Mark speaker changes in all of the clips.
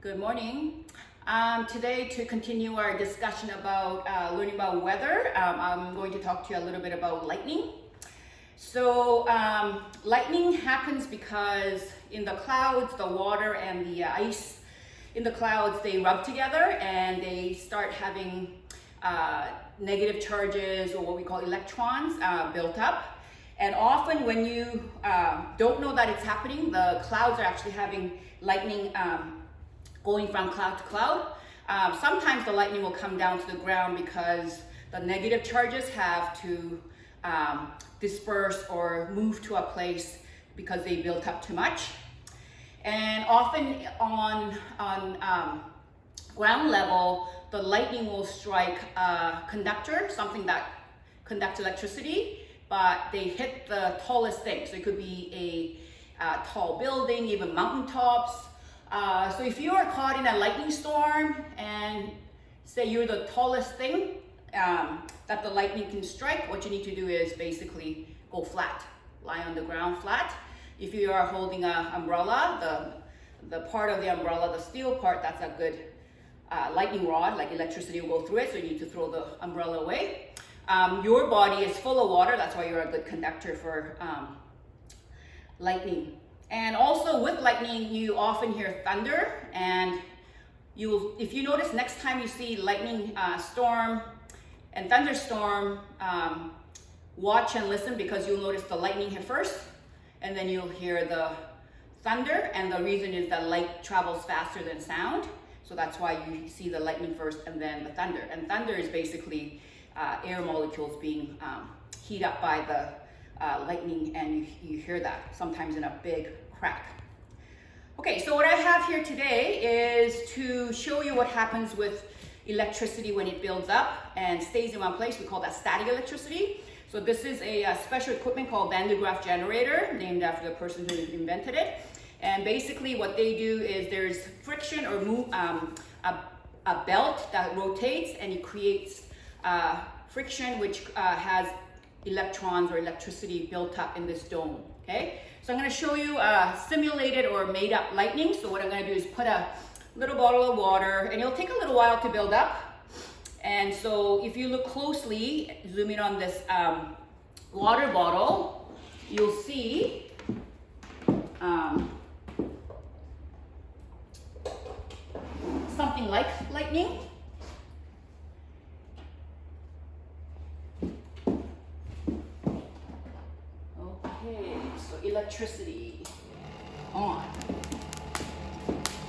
Speaker 1: Good morning. Today, to continue our discussion about learning about weather, I'm going to talk to you a little bit about lightning. So lightning happens because in the clouds, the water and the ice in the clouds, they rub together and they start having negative charges, or what we call electrons, built up. And often when you don't know that it's happening, the clouds are actually having lightning going from cloud to cloud. Sometimes the lightning will come down to the ground because the negative charges have to disperse or move to a place because they built up too much. And often on ground level, the lightning will strike a conductor, something that conducts electricity, but they hit the tallest thing. So it could be a tall building, even mountaintops. So if you are caught in a lightning storm and say you're the tallest thing that the lightning can strike, what you need to do is basically go flat, lie on the ground flat. If you are holding an umbrella, the part of the umbrella, the steel part, that's a good lightning rod, like electricity will go through it, so you need to throw the umbrella away. Your body is full of water, that's why you're a good conductor for lightning. And also with lightning, you often hear thunder, and if you notice, next time you see lightning storm and thunderstorm, watch and listen, because you'll notice the lightning hit first, and then you'll hear the thunder, and the reason is that light travels faster than sound, so that's why you see the lightning first and then the thunder. And thunder is basically air molecules being heated up by the lightning, and you hear that sometimes in a big crack. Okay, so what I have here today is to show you what happens with electricity when it builds up and stays in one place. We call that static electricity. So this is a special equipment called Van de Graaff generator, named after the person who invented it. And basically what they do is there's friction or a belt that rotates, and it creates friction which has electrons or electricity built up in this dome. Okay, so I'm going to show you simulated or made up lightning. So what I'm going to do is put a little bottle of water, and it'll take a little while to build up. And so if you look closely, zoom in on this water bottle, you'll see something like lightning. Okay, so electricity on.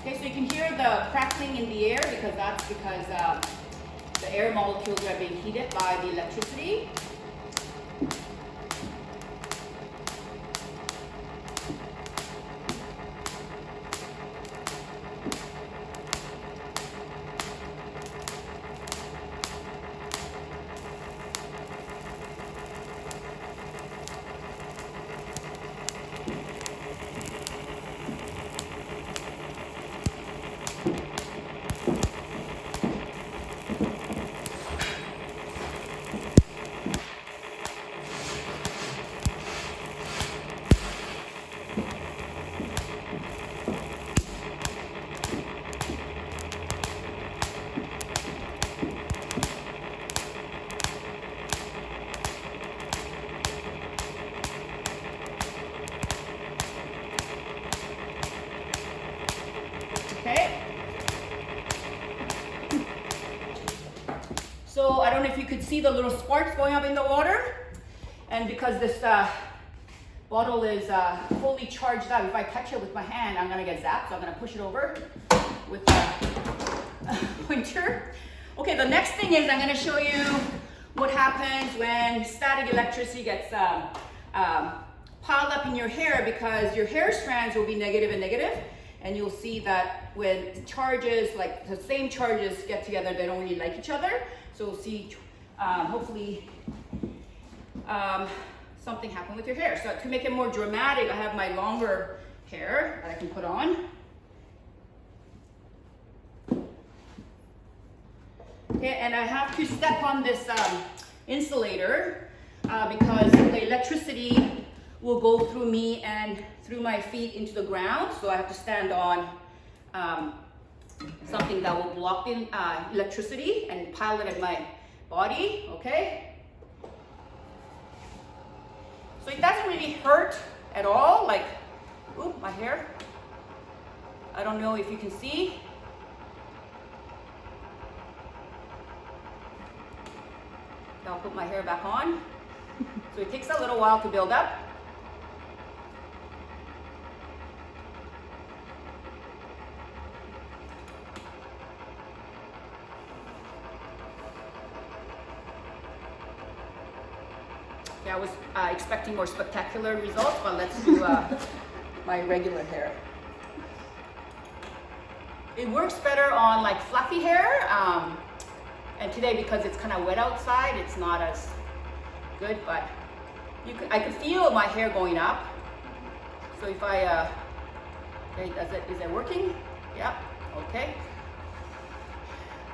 Speaker 1: Okay, so you can hear the crackling in the air because the air molecules are being heated by the electricity. Okay. So I don't know if you could see the little sparks going up in the water. And because this bottle is fully charged up, if I touch it with my hand, I'm going to get zapped. So I'm going to push it over with the pointer. Okay, the next thing is I'm going to show you what happens when static electricity gets piled up in your hair, because your hair strands will be negative and negative. And you'll see that when charges, like the same charges get together, they don't really like each other. So we'll see, hopefully, something happen with your hair. So to make it more dramatic, I have my longer hair that I can put on. Okay, and I have to step on this insulator because the electricity will go through me and through my feet into the ground. So I have to stand on something that will block the electricity and pile it in my body, okay? So it doesn't really hurt at all, like, ooh, my hair. I don't know if you can see. I'll put my hair back on. So it takes a little while to build up. Okay, I was expecting more spectacular results, but let's do my regular hair. It works better on like fluffy hair. And today, because it's kind of wet outside, it's not as good, but I could feel my hair going up. So if I, okay, is it working? Yeah, okay.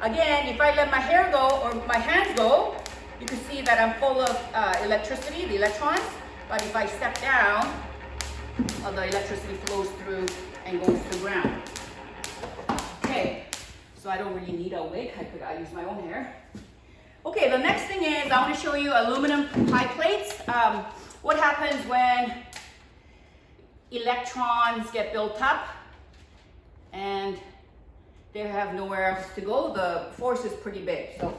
Speaker 1: Again, if I let my hair go or my hands go, you can see that I'm full of electricity, the electrons. But if I step down, the electricity flows through and goes to the ground. Okay. So I don't really need a wig. I use my own hair. Okay, the next thing is I want to show you aluminum pie plates. What happens when electrons get built up and they have nowhere else to go? The force is pretty big. So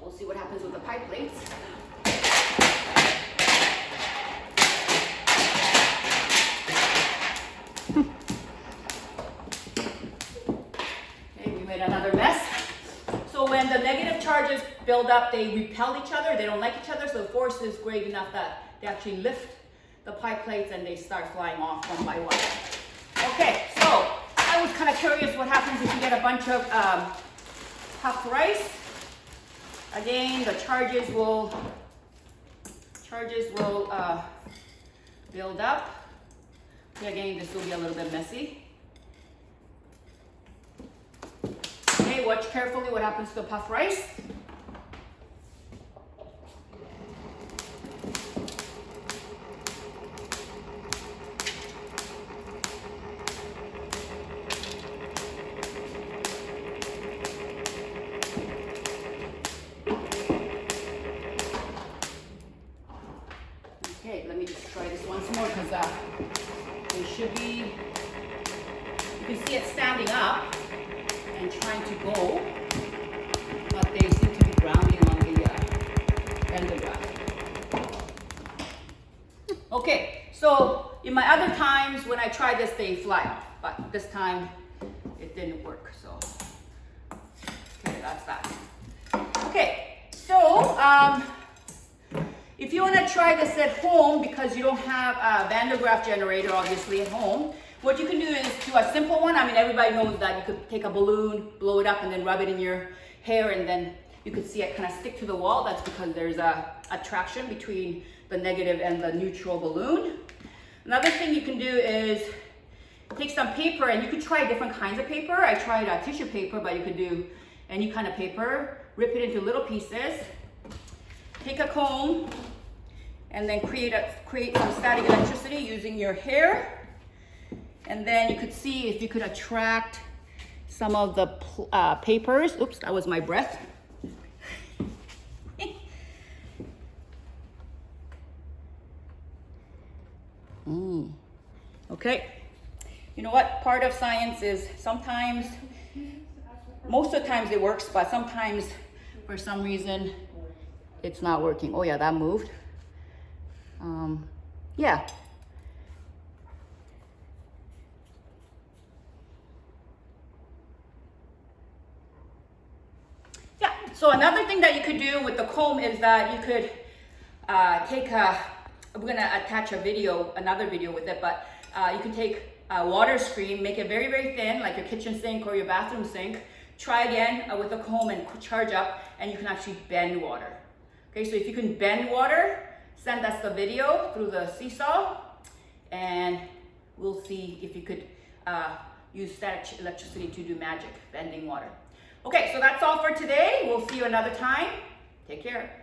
Speaker 1: we'll see what happens with the pie plates. Another mess. So when the negative charges build up, they repel each other. They don't like each other. So the force is great enough that they actually lift the pie plates and they start flying off one by one. Okay, so I was kind of curious what happens if you get a bunch of puffed rice. Again, the charges will build up. Again, this will be a little bit messy. Okay, watch carefully what happens to the puffed rice. Okay, let me just try this once more because they should be, you can see it standing up and trying to go, but they seem to be grounding on the endograph. Okay, so in my other times when I try this, they fly off, but this time it didn't work. So okay, that's that. Okay, so if you want to try this at home because you don't have a Van de Graaff generator obviously at home, what you can do is do a simple one. I mean, everybody knows that you could take a balloon, blow it up, and then rub it in your hair, and then you could see it kind of stick to the wall. That's because there's a attraction between the negative and the neutral balloon. Another thing you can do is take some paper, and you could try different kinds of paper. I tried tissue paper, but you could do any kind of paper. Rip it into little pieces. Take a comb, and then create some static electricity using your hair. And then you could see if you could attract some of the papers. Oops, that was my breath. Okay. You know what? Part of science is sometimes, most of the times it works, but sometimes for some reason it's not working. Oh yeah, that moved. Yeah. So another thing that you could do with the comb is that you could I'm gonna attach another video with it, but you can take a water stream, make it very, very thin, like your kitchen sink or your bathroom sink. Try again with a comb and charge up, and you can actually bend water. Okay, so if you can bend water, send us the video through the seesaw, and we'll see if you could use static electricity to do magic, bending water. Okay, so that's all for today. We'll see you another time. Take care.